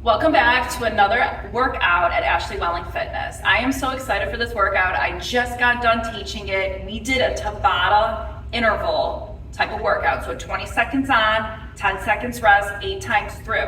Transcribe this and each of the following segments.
Welcome back to another workout at Ashley Welling Fitness. I am so excited for this workout. I just got done teaching it. We did a Tabata interval type of workout. So 20 seconds on, 10 seconds rest, 8 times through.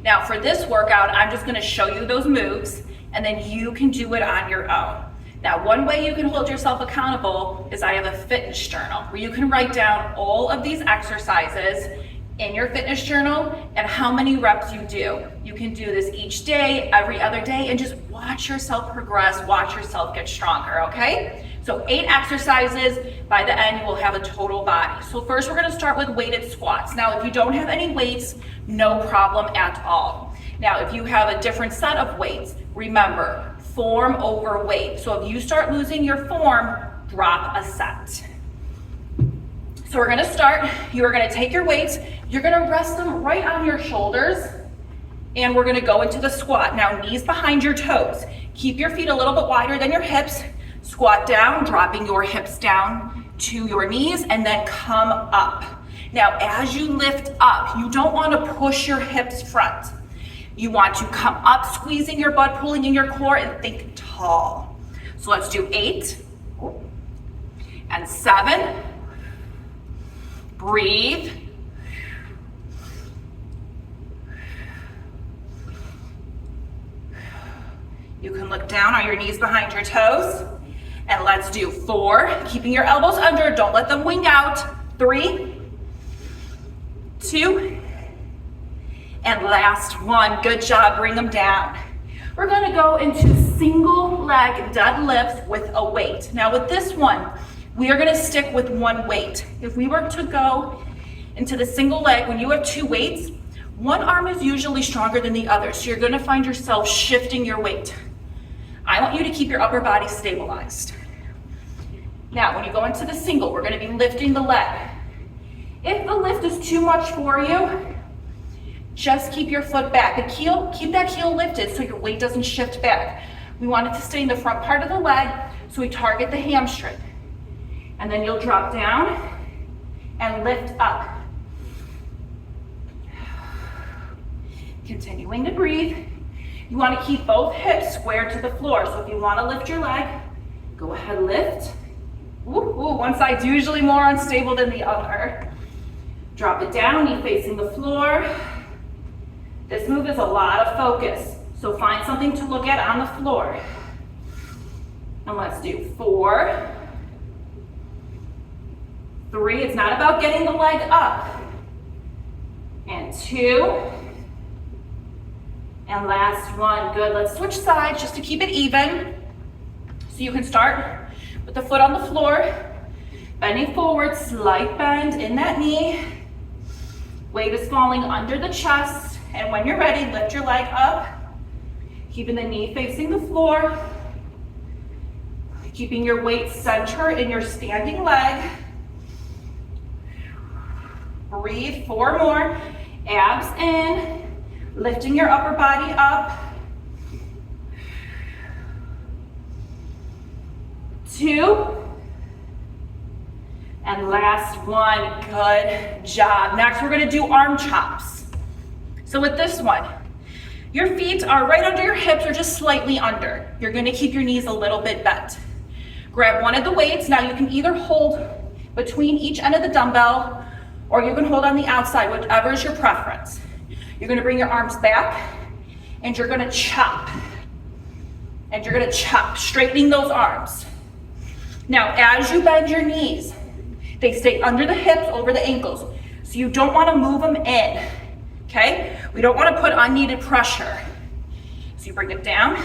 Now for this workout, I'm just gonna show you those moves and then you can do it on your own. Now, one way you can hold yourself accountable is I have a fitness journal where you can write down all of these exercises in your fitness journal and how many reps you do. You can do this each day, every other day, and just watch yourself progress, watch yourself get stronger, okay? So 8 exercises, by the end you will have a total body. So first we're gonna start with weighted squats. Now if you don't have any weights, no problem at all. Now if you have a different set of weights, remember, form over weight. So if you start losing your form, drop a set. So we're gonna start, you're gonna take your weights, you're gonna rest them right on your shoulders, and we're gonna go into the squat. Now knees behind your toes. Keep your feet a little bit wider than your hips. Squat down, dropping your hips down to your knees, and then come up. Now as you lift up, you don't wanna push your hips front. You want to come up, squeezing your butt, pulling in your core, and think tall. So let's do 8 and 7. Breathe. You can look down on your knees behind your toes. And let's do 4, keeping your elbows under, don't let them wing out. 3, 2, and last one. Good job, bring them down. We're gonna go into single leg deadlifts with a weight. Now with this one, we are gonna stick with one weight. If we were to go into the single leg, when you have 2 weights, one arm is usually stronger than the other, so you're gonna find yourself shifting your weight. I want you to keep your upper body stabilized. Now, when you go into the single, we're gonna be lifting the leg. If the lift is too much for you, just keep your foot back. The heel, keep that heel lifted so your weight doesn't shift back. We want it to stay in the front part of the leg, so we target the hamstring. And then you'll drop down and lift up. Continuing to breathe. You want to keep both hips square to the floor. So if you want to lift your leg, go ahead, lift. One side's usually more unstable than the other. Drop it down, knee facing the floor. This move is a lot of focus, so find something to look at on the floor. And let's do 4, 3, it's not about getting the leg up. And 2, and last one. Good, let's switch sides just to keep it even. So you can start with the foot on the floor, bending forward, slight bend in that knee. Weight is falling under the chest, and when you're ready, lift your leg up, keeping the knee facing the floor, keeping your weight center in your standing leg. Breathe, 4 more, abs in, lifting your upper body up. 2, and last one. Good job. Next, we're gonna do arm chops. So with this one, your feet are right under your hips or just slightly under. You're gonna keep your knees a little bit bent. Grab one of the weights. Now you can either hold between each end of the dumbbell or you can hold on the outside, whichever is your preference. You're gonna bring your arms back and you're gonna chop. And you're gonna chop, straightening those arms. Now, as you bend your knees, they stay under the hips, over the ankles. So you don't wanna move them in, okay? We don't wanna put unneeded pressure. So you bring it down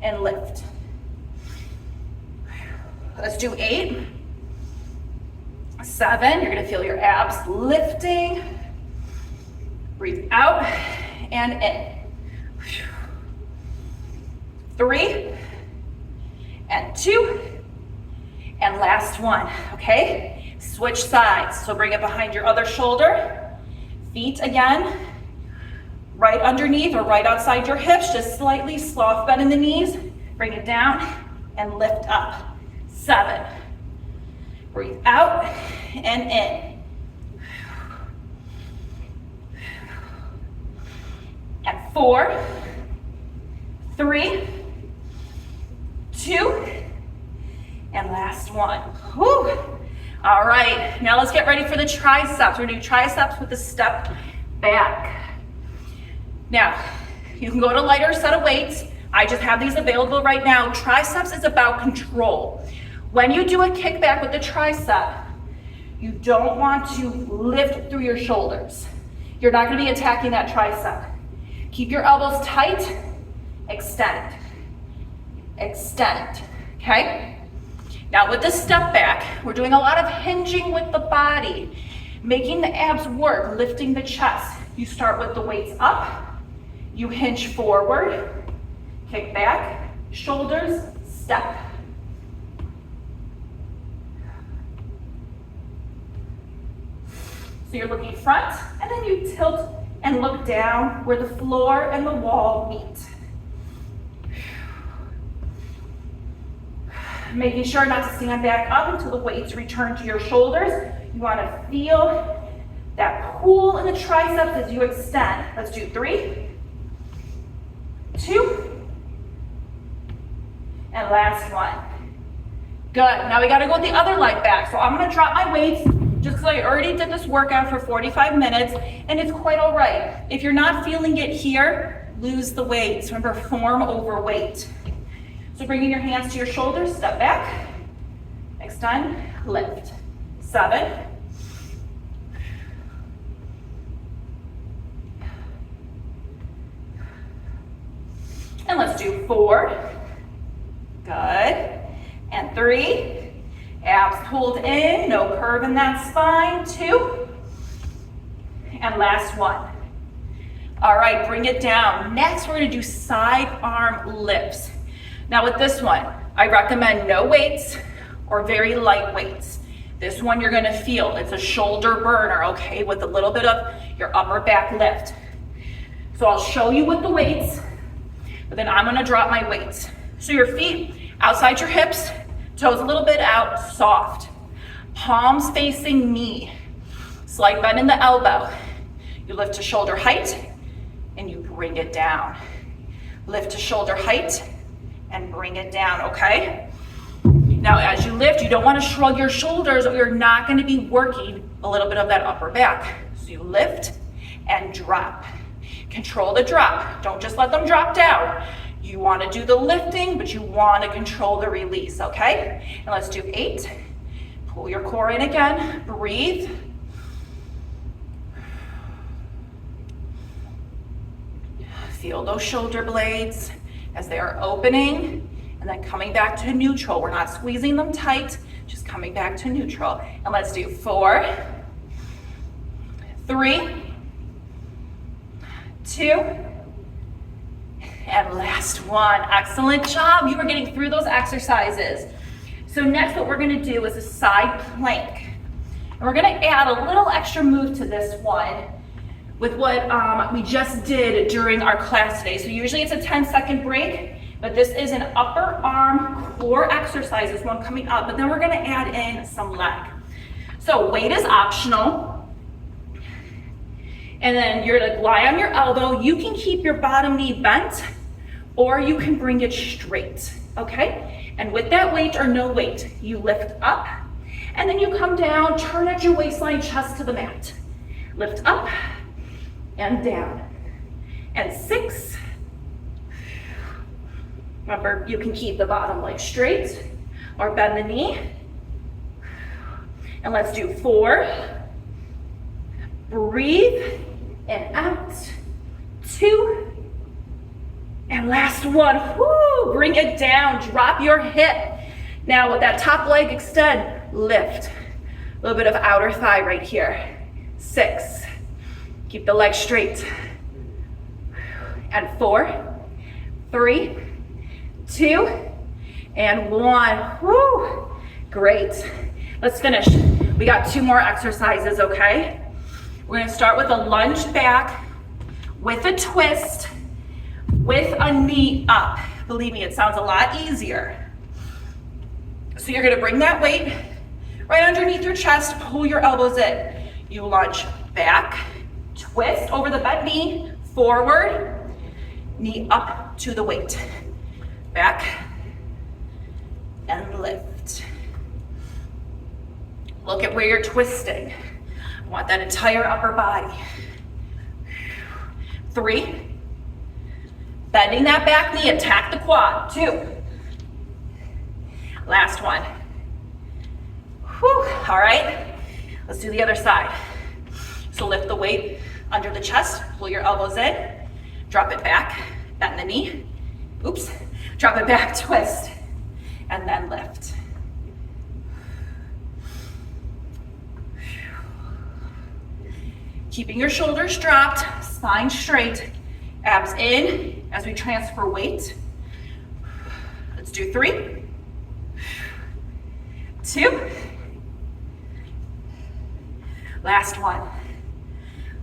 and lift. Let's do 8, 7, you're gonna feel your abs lifting. Breathe out and in. 3, and 2, and last one, okay? Switch sides, so bring it behind your other shoulder. Feet again, right underneath or right outside your hips, just slightly soft bend in the knees. Bring it down and lift up. 7, breathe out and in. And 4, 3, 2, and last one. Whew. All right, now let's get ready for the triceps. We're gonna do triceps with a step back. Now, you can go to a lighter set of weights. I just have these available right now. Triceps is about control. When you do a kickback with the tricep, you don't want to lift through your shoulders. You're not gonna be attacking that tricep. Keep your elbows tight, extend, extend, okay? Now with the step back, we're doing a lot of hinging with the body, making the abs work, lifting the chest. You start with the weights up, you hinge forward, kick back, shoulders, step. So you're looking front, and then you tilt and look down where the floor and the wall meet. Making sure not to stand back up until the weights return to your shoulders. You want to feel that pull in the triceps as you extend. Let's do 3, 2, and last one. Good. Now we got to go with the other leg back. So I'm going to drop my weights just because I already did this workout for 45 minutes, and it's quite all right. If you're not feeling it here, lose the weights. Remember, form over weight. So bringing your hands to your shoulders, step back, extend, lift. 7, and let's do 4, good, and 3, abs pulled in, no curve in that spine, 2, and last one. All right, bring it down. Next, we're gonna do side arm lifts. Now with this one, I recommend no weights or very light weights. This one you're gonna feel, it's a shoulder burner, okay, with a little bit of your upper back lift. So I'll show you with the weights, but then I'm gonna drop my weights. So your feet outside your hips, toes a little bit out, soft. Palms facing knee. Slight bend in the elbow. You lift to shoulder height and you bring it down. Lift to shoulder height and bring it down, okay? Now as you lift, you don't want to shrug your shoulders or you're not going to be working a little bit of that upper back. So you lift and drop. Control the drop. Don't just let them drop down. You want to do the lifting, but you want to control the release, okay? And let's do 8. Pull your core in again. Breathe. Feel those shoulder blades as they are opening and then coming back to neutral. We're not squeezing them tight, just coming back to neutral. And let's do 4, 3, 2, and last one. Excellent job. You are getting through those exercises. So next what we're gonna do is a side plank. And we're gonna add a little extra move to this one with what we just did during our class today. So usually it's a 10-second break, but this is an upper arm core exercise, this one coming up, but then we're gonna add in some leg. So weight is optional. And then you're gonna lie on your elbow. You can keep your bottom knee bent or you can bring it straight, okay? And with that weight or no weight, you lift up and then you come down, turn at your waistline, chest to the mat. Lift up and down. And 6. Remember, you can keep the bottom leg straight or bend the knee. And let's do 4. Breathe and out. 2. And last one. Woo! Bring it down. Drop your hip. Now with that top leg extend, lift. A little bit of outer thigh right here. 6. Keep the leg straight. And 4, 3, 2, and 1. Woo! Great. Let's finish. We got 2 more exercises, okay? We're gonna start with a lunge back, with a twist, with a knee up. Believe me, it sounds a lot easier. So you're gonna bring that weight right underneath your chest, pull your elbows in. You lunge back, twist over the bent knee, forward, knee up to the weight. Back and lift. Look at where you're twisting. I want that entire upper body. 3. Bending that back knee, attack the quad. 2. Last one. Whew. All right, let's do the other side. So lift the weight under the chest, pull your elbows in, drop it back, bend the knee. Oops, drop it back, twist, and then lift. Keeping your shoulders dropped, spine straight, abs in as we transfer weight. Let's do 3, 2, last one.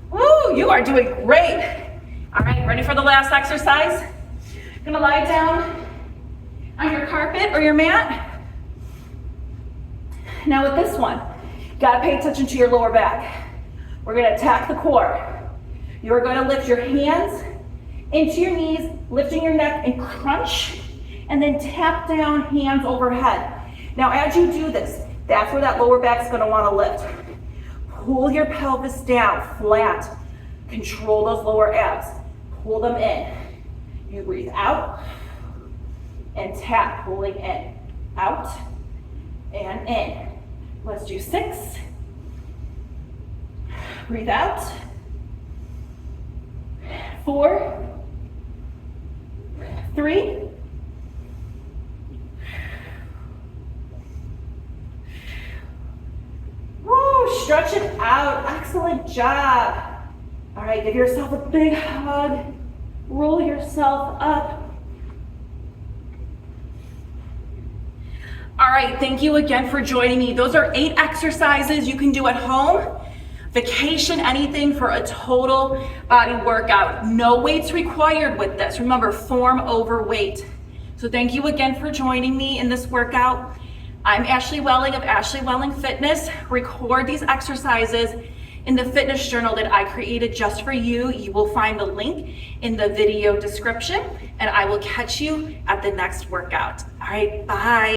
Woo, you are doing great. All right, ready for the last exercise? You're gonna lie down on your carpet or your mat. Now with this one, you gotta pay attention to your lower back. We're gonna attack the core. You're gonna lift your hands into your knees, lifting your neck and crunch, and then tap down, hands overhead. Now as you do this, that's where that lower back's gonna wanna lift. Pull your pelvis down, flat. Control those lower abs. Pull them in. You breathe out and tap, pulling in. Out and in. Let's do 6. Breathe out. 4, 3, 2. Stretch it out. Excellent job. All right, give yourself a big hug. Roll yourself up. All right, thank you again for joining me. Those are 8 exercises you can do at home. Vacation, anything for a total body workout. No weights required with this. Remember, form over weight. So thank you again for joining me in this workout. I'm Ashley Welling of Ashley Welling Fitness. Record these exercises in the fitness journal that I created just for you. You will find the link in the video description, and I will catch you at the next workout. All right, bye.